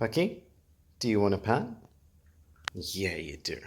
Bucky, do you want a pat? Yeah, you do.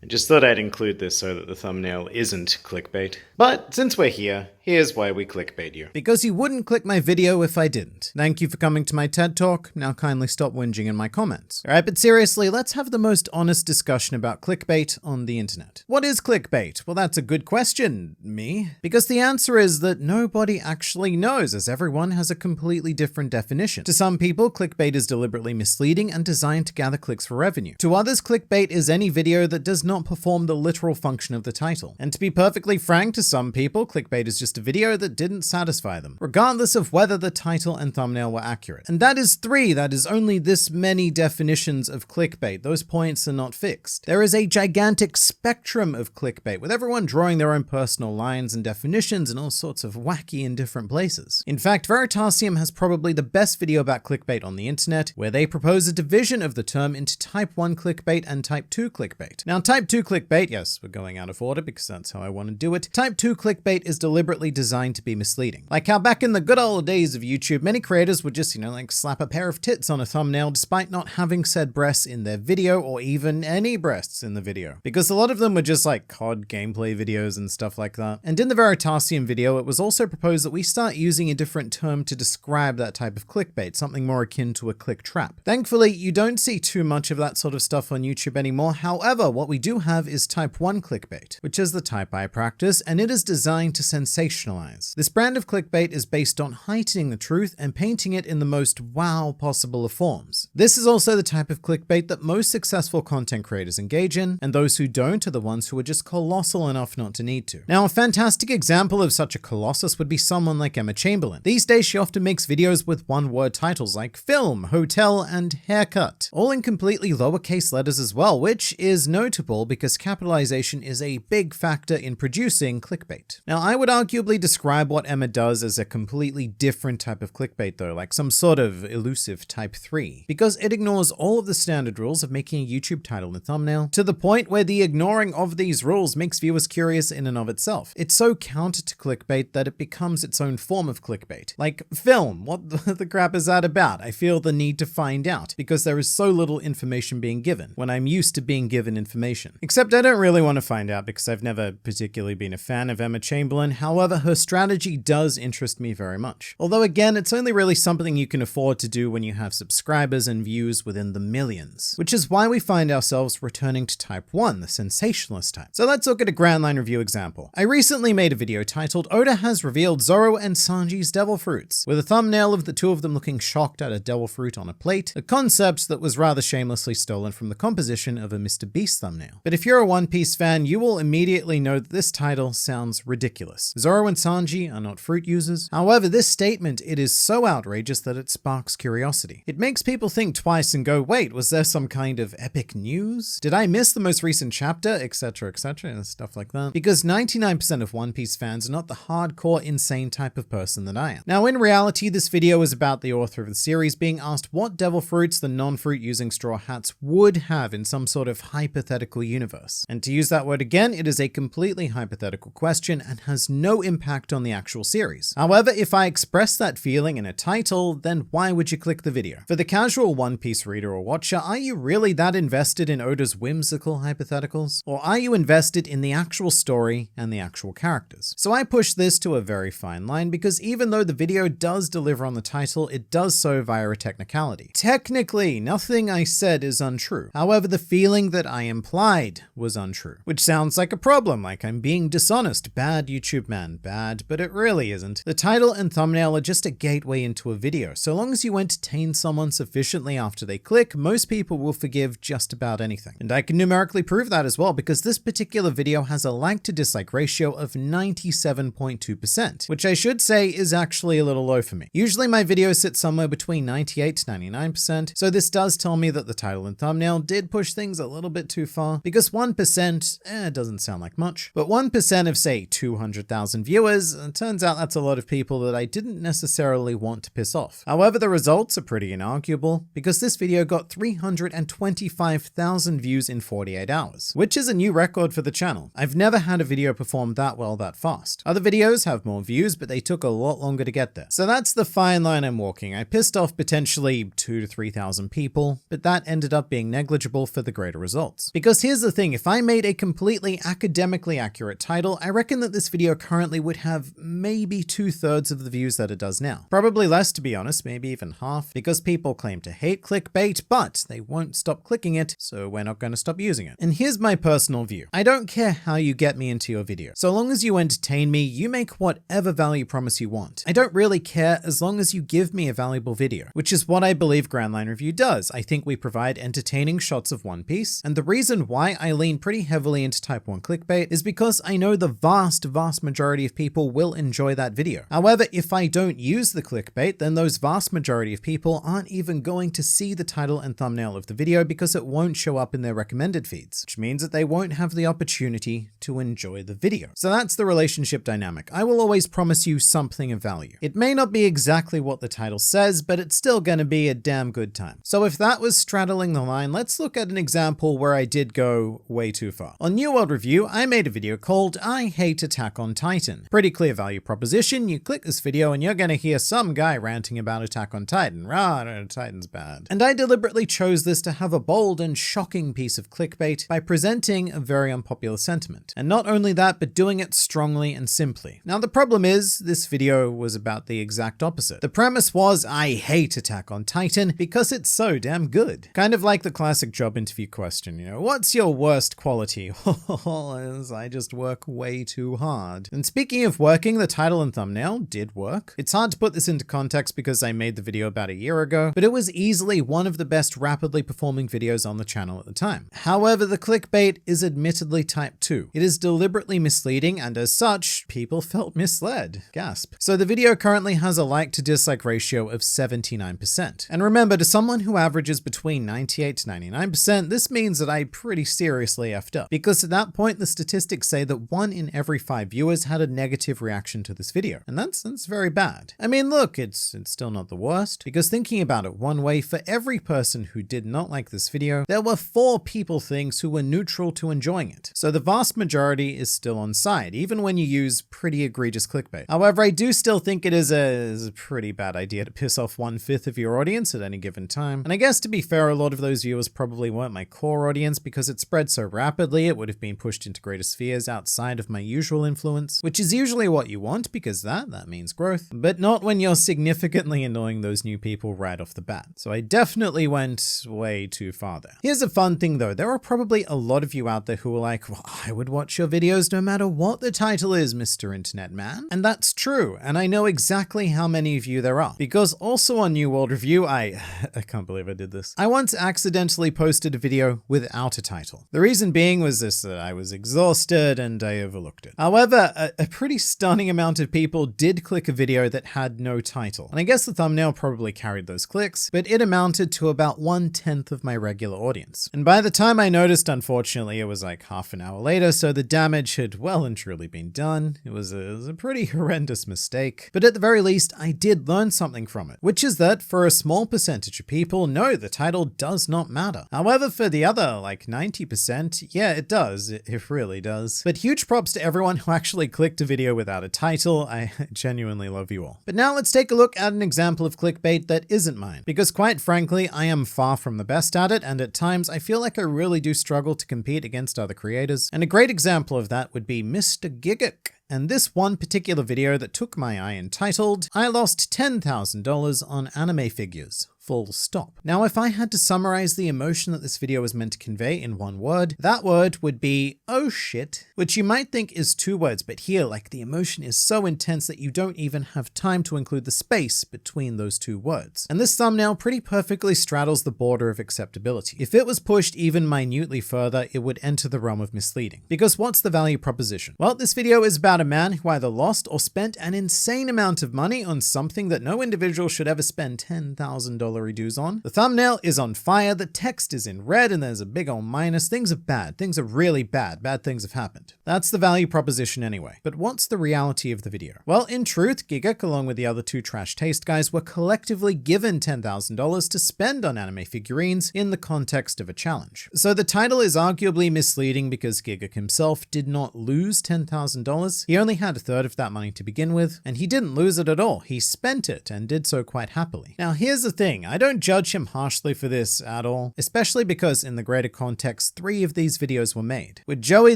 I just thought I'd include this so that the thumbnail isn't clickbait. But since we're here, here's why we clickbait you. Because you wouldn't click my video if I didn't. Thank you for coming to my TED Talk. Now kindly stop whinging in my comments. Alright, but seriously, let's have the most honest discussion about clickbait on the internet. What is clickbait? Well, that's a good question, me. Because the answer is that nobody actually knows, as everyone has a completely different definition. To some people, clickbait is deliberately misleading and designed to gather clicks for revenue. To others, clickbait is any video that does not perform the literal function of the title. And to be perfectly frank, to some people, clickbait is just a video that didn't satisfy them, regardless of whether the title and thumbnail were accurate. And that is only this many definitions of clickbait. Those points are not fixed. There is a gigantic spectrum of clickbait, with everyone drawing their own personal lines and definitions in all sorts of wacky and different places. In fact, Veritasium has probably the best video about clickbait on the internet, where they propose a division of the term into type 1 clickbait and type 2 clickbait. Now, type 2 clickbait, yes, we're going out of order because that's how I want to do it. Type 2 clickbait is deliberately designed to be misleading. Like how back in the good old days of YouTube, many creators would just, like slap a pair of tits on a thumbnail despite not having said breasts in their video or even any breasts in the video. Because a lot of them were just like COD gameplay videos and stuff like that. And in the Veritasium video, it was also proposed that we start using a different term to describe that type of clickbait, something more akin to a click trap. Thankfully, you don't see too much of that sort of stuff on YouTube anymore. However, what we do have is type 1 clickbait, which is the type I practice, and it is designed to sensationalize. This brand of clickbait is based on heightening the truth and painting it in the most wow possible of forms. This is also the type of clickbait that most successful content creators engage in, and those who don't are the ones who are just colossal enough not to need to. Now, a fantastic example of such a colossus would be someone like Emma Chamberlain. These days, she often makes videos with one-word titles like film, hotel, and haircut, all in completely lowercase letters as well, which is notable because capitalization is a big factor in producing clickbait. Now, I would arguably describe what Emma does as a completely different type of clickbait though, like some sort of elusive type 3, because it ignores all of the standard rules of making a YouTube title and thumbnail, to the point where the ignoring of these rules makes viewers curious in and of itself. It's so counter to clickbait that it becomes its own form of clickbait. Like film, what the crap is that about? I feel the need to find out, because there is so little information being given, when I'm used to being given information. Except I don't really want to find out because I've never particularly been a fan of Emma Chamberlain. However, her strategy does interest me very much. Although again, it's only really something you can afford to do when you have subscribers and views within the millions. Which is why we find ourselves returning to type 1, the sensationalist type. So let's look at a grand line review example. I recently made a video titled Oda has revealed Zoro and Sanji's devil fruits, with a thumbnail of the two of them looking shocked at a devil fruit on a plate, a concept that was rather shamelessly stolen from the composition of a Mr. Beast thumbnail. But if you're a One Piece fan, you will immediately know that this title sounds ridiculous. Zoro and Sanji are not fruit users. However, this statement, it is so outrageous that it sparks curiosity. It makes people think twice and go, wait, was there some kind of epic news? Did I miss the most recent chapter? Etc, and stuff like that. Because 99% of One Piece fans are not the hardcore, insane type of person that I am. Now, in reality, this video is about the author of the series being asked what devil fruits the non-fruit using Straw Hats would have in some sort of hypothetical universe. And to use that word again, it is a completely hypothetical question and has no impact on the actual series. However, if I express that feeling in a title, then why would you click the video? For the casual One Piece reader or watcher, are you really that invested in Oda's whimsical hypotheticals? Or are you invested in the actual story and the actual characters? So I push this to a very fine line because even though the video does deliver on the title, it does so via a technicality. Technically, nothing I said is untrue. However, the feeling that I implied was untrue, which sounds like a problem, like I'm being dishonest. Bad YouTube man, bad, but it really isn't. The title and thumbnail are just a gateway into a video. So long as you entertain someone sufficiently after they click, most people will forgive just about anything. And I can numerically prove that as well, because this particular video has a like to dislike ratio of 97.2%, which I should say is actually a little low for me. Usually my videos sit somewhere between 98 to 99%, so this does tell me that the title and thumbnail did push things a little bit too far, because 1% doesn't sound like much, but 1% of say 200,000 viewers, turns out that's a lot of people that I didn't necessarily want to piss off. However, the results are pretty inarguable. Well, because this video got 325,000 views in 48 hours, which is a new record for the channel. I've never had a video perform that well that fast. Other videos have more views, but they took a lot longer to get there. So that's the fine line I'm walking. I pissed off potentially 2,000 to 3,000 people, but that ended up being negligible for the greater results. Because here's the thing, if I made a completely academically accurate title, I reckon that this video currently would have maybe 2/3 of the views that it does now. Probably less, to be honest, maybe even half, because people claim to hate clickbait, but they won't stop clicking it, so we're not going to stop using it. And here's my personal view. I don't care how you get me into your video. So long as you entertain me, you make whatever value promise you want. I don't really care as long as you give me a valuable video, which is what I believe Grand Line Review does. I think we provide entertaining shots of One Piece, and the reason why I lean pretty heavily into Type 1 clickbait is because I know the vast majority of people will enjoy that video. However, if I don't use the clickbait, then those vast majority of people aren't even going to see the title and thumbnail of the video because it won't show up in their recommended feeds, which means that they won't have the opportunity to enjoy the video. So that's the relationship dynamic. I will always promise you something of value. It may not be exactly what the title says, but it's still going to be a damn good time. So if that was straddling the line, let's look at an example where I did go way too far. On New World Review, I made a video called I Hate Attack on Titan. Pretty clear value proposition. You click this video and you're going to hear some guy ranting about Attack on Titan. Rah, no, Titan's bad. And I deliberately chose this to have a bold and shocking piece of clickbait by presenting a very unpopular sentiment. And not only that, but doing it strongly and simply. Now the problem is, this video was about the exact opposite. The premise was, I hate Attack on Titan because it's so damn good. Kind of like the classic job interview question, you know, what's your worst quality? I just work way too hard. And speaking of working, the title and thumbnail did work. It's hard to put this into context because I made the video about a year ago, but it was easily one of the best rapidly performing videos on the channel at the time. However, the clickbait is admittedly type 2. It is deliberately misleading, and as such, people felt misled. Gasp. So the video currently has a like to dislike ratio of 79%. And remember, to someone who averages between 98 to 99%, this means that I pretty seriously effed up. Because at that point, the statistics say that 1 in every 5 viewers had a negative reaction to this video. And that's very bad. I mean, look, it's still not the worst, because thinking about it one way, for every person who did not like this video, there were 4 people things who were neutral to enjoying it. So the vast majority is still on side, even when you use pretty egregious clickbait. However, I do still think it is a pretty bad idea to piss off 1/5 of your audience at any given time. And I guess to be fair, a lot of those viewers probably weren't my core audience because it spread so rapidly, it would have been pushed into greater spheres outside of my usual influence, which is usually what you want because that means growth, but not when you're significantly annoying those new people right off the bat. So I definitely went way too far there. Here's a fun thing though, there are probably a lot of you out there who are like, well, I would watch your videos no matter what the title is, Mr. Internet Man. And that's true, and I know exactly how many of you there are, because also on New World Review, I can't believe I did this. I once accidentally posted a video without a title. The reason being was this, that I was exhausted and I overlooked it. However, a pretty stunning amount of people did click a video that had no title. And I guess the thumbnail probably carried those clicks, but it amounted to about 1/10 of my regular audience. And by the time I noticed, unfortunately, it was like half an hour later, so the damage had well and truly been done. It was a pretty horrendous mistake. But at the very least, I did learn something from it, which is that for a small percentage of people, no, the title does not matter. However, for the other, like 90%, yeah, it does. It really does. But huge props to everyone who actually clicked a video without a title. I genuinely love you all. But now let's take a look at an example of clickbait that isn't mine, because quite frankly, I am far from the best at it, and at times I feel like I really do struggle to compete against other creators. And a great example of that would be Mr. Gigak. And this one particular video that took my eye entitled, I lost $10,000 on anime figures. Full stop. Now, if I had to summarize the emotion that this video was meant to convey in one word, that word would be, oh shit, which you might think is 2 words, but here, like, the emotion is so intense that you don't even have time to include the space between those 2 words. And this thumbnail pretty perfectly straddles the border of acceptability. If it was pushed even minutely further, it would enter the realm of misleading. Because what's the value proposition? Well, this video is about a man who either lost or spent an insane amount of money on something that no individual should ever spend $10,000 scrollery-doos on. The thumbnail is on fire, the text is in red, and there's a big old minus. Things are bad. Things are really bad. Bad things have happened. That's the value proposition anyway. But what's the reality of the video? Well, in truth, Gigak, along with the other two trash taste guys, were collectively given $10,000 to spend on anime figurines in the context of a challenge. So the title is arguably misleading because Gigak himself did not lose $10,000. He only had a third of that money to begin with, and he didn't lose it at all. He spent it and did so quite happily. Now, here's the thing. I don't judge him harshly for this at all, especially because in the greater context, 3 of these videos were made. With Joey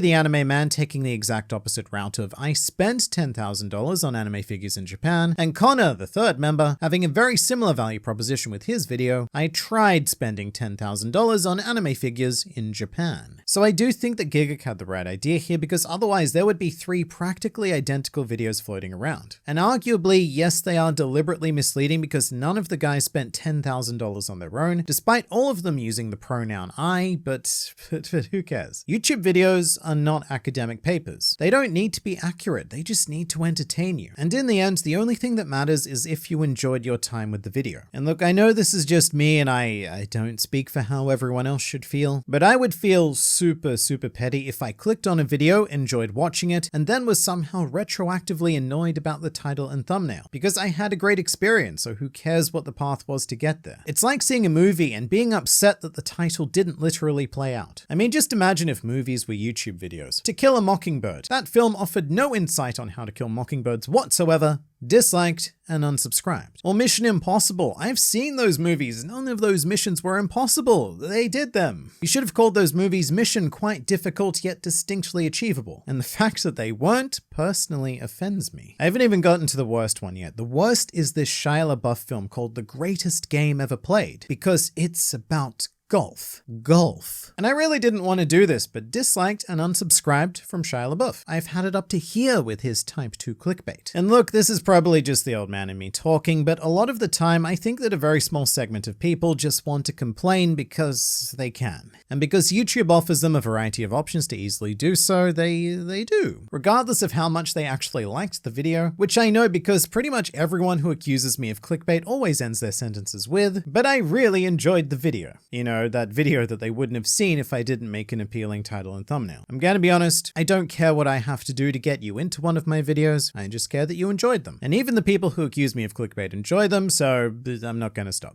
the anime man taking the exact opposite route of I spent $10,000 on anime figures in Japan, and Connor, the third member, having a very similar value proposition with his video, I tried spending $10,000 on anime figures in Japan. So I do think that Gigak had the right idea here, because otherwise there would be 3 practically identical videos floating around. And arguably, yes, they are deliberately misleading because none of the guys spent $10,000 on their own, despite all of them using the pronoun I, but who cares? YouTube videos are not academic papers. They don't need to be accurate, they just need to entertain you. And in the end, the only thing that matters is if you enjoyed your time with the video. And look, I know this is just me and I don't speak for how everyone else should feel, but I would feel super petty if I clicked on a video, enjoyed watching it, and then was somehow retroactively annoyed about the title and thumbnail, because I had a great experience, so who cares what the path was to get there? It's like seeing a movie and being upset that the title didn't literally play out. I mean, just imagine if movies were YouTube videos. To Kill a Mockingbird. That film offered no insight on how to kill mockingbirds whatsoever, disliked, and unsubscribed. Or Mission Impossible. I've seen those movies. None of those missions were impossible. They did them. You should have called those movies Mission Quite Difficult yet distinctly achievable. And the fact that they weren't personally offends me. I haven't even gotten to the worst one yet. The worst is this Shia LaBeouf film called The Greatest Game Ever Played, because it's about golf. And I really didn't want to do this, but disliked and unsubscribed from Shia LaBeouf. I've had it up to here with his type 2 clickbait. And look, this is probably just the old man in me talking, but a lot of the time I think that a very small segment of people just want to complain because they can. And because YouTube offers them a variety of options to easily do so, they do. Regardless of how much they actually liked the video, which I know because pretty much everyone who accuses me of clickbait always ends their sentences with, but I really enjoyed the video. You know, that video that they wouldn't have seen if I didn't make an appealing title and thumbnail. I'm gonna be honest, I don't care what I have to do to get you into one of my videos, I just care that you enjoyed them. And even the people who accuse me of clickbait enjoy them, so I'm not gonna stop.